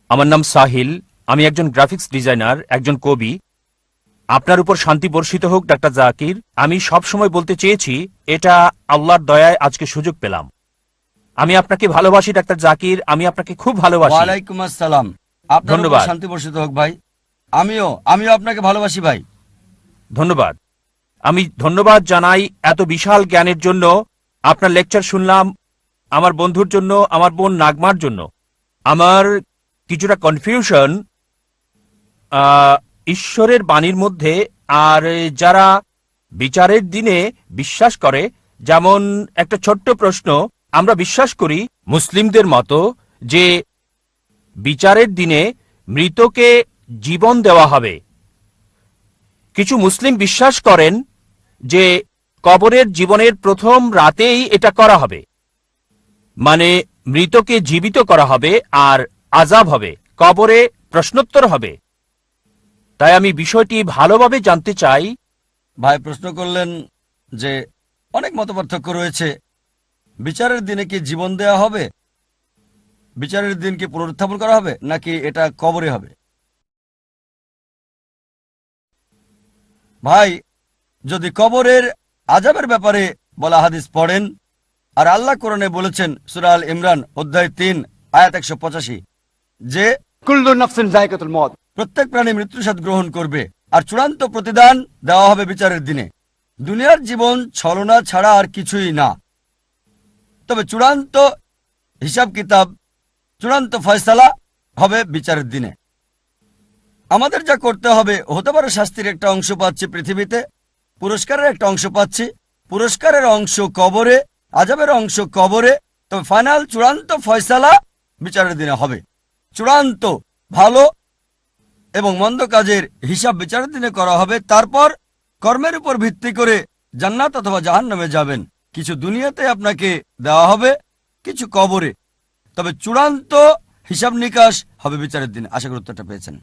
আমার নাম সাহিল। আমি একজন গ্রাফিক্স ডিজাইনার, একজন কবি। আপনার উপর শান্তি বর্ষিত হোক ডাক্তার জাকির। আমি সব সময় বলতে চেয়েছি, এটা আল্লাহর দয়ায় আজকে সুযোগ পেলাম। আমি আপনাকে ভালোবাসি ডাক্তার জাকির, আমি আপনাকে খুব ভালোবাসি। ওয়ালাইকুম আসসালাম। আপনার উপর ধন্যবাদ। শান্তি বর্ষিত হোক ভাই। আমিও আপনাকে ভালোবাসি ভাই। ধন্যবাদ। আমি ধন্যবাদ জানাই এত বিশাল জ্ঞানের জন্য। আপনার লেকচার শুনলাম আমার বন্ধুর জন্য, আমার বোন নাগমার জন্য। আমার কিছুটা কনফিউশন ঈশ্বরের বাণীর মধ্যে, আর যারা বিচারের দিনে বিশ্বাস করে, যেমন একটা ছোট্ট প্রশ্ন। আমরা বিশ্বাস করি মুসলিমদের মতো যে বিচারের দিনে মৃতকে জীবন দেওয়া হবে। কিছু মুসলিম বিশ্বাস করেন যে কবরের জীবনের প্রথম রাতেই এটা করা হবে, মানে মৃতকে জীবিত করা হবে আর আযাব হবে, কবরে প্রশ্নোত্তর হবে। তাই আমি বিষয়টি ভালোভাবে জানতে চাই। ভাই প্রশ্ন করলেন যে অনেক মতপার্থক্য রয়েছে, বিচারের দিনে কি জীবন দেয়া হবে, বিচারের দিন কি পুনরুত্থাপন করা হবে, নাকি এটা কবরে হবে? ভাই, যদি কবরের আযাবের ব্যাপারে বলা হাদিস পড়েন, আর আল্লাহ কোরআনে বলেছেন সূরা আল ইমরান অধ্যায় 3 আয়াত 185 যে কুল্লু নাফসিন যায়কাতুল মউত, প্রত্যেক প্রাণী মৃত্যুর স্বাদ গ্রহণ করবে, আর চূড়ান্ত প্রতিদান দেওয়া হবে বিচারের দিনে। দুনিয়ার জীবন ছলনা ছাড়া আর কিছুই না। তবে চূড়ান্ত হিসাব কিতাব, চূড়ান্ত ফয়সালা হবে বিচারের দিনে। আমাদের যা করতে হবে, হতে পারে শাস্তির একটা অংশ পাচ্ছি পৃথিবীতে, পুরস্কারের একটা অংশ পাচ্ছি, পুরস্কারের অংশ কবরে, আযাবের অংশ কবরে। তবে ফাইনাল চূড়ান্ত ফয়সালা বিচারের দিনে হবে। চূড়ান্ত ভালো এবং মন্দ কাজের হিসাব বিচারের দিনে করা হবে। তারপর কর্মের উপর ভিত্তি করে জান্নাত অথবা জাহান্নামে যাবেন। কিছু দুনিয়াতে আপনাকে দেওয়া হবে, কিছু কবরে। তবে চূড়ান্ত হিসাব নিকাশ হবে বিচারের দিনে। আশা করি উত্তরটা পেয়েছেন।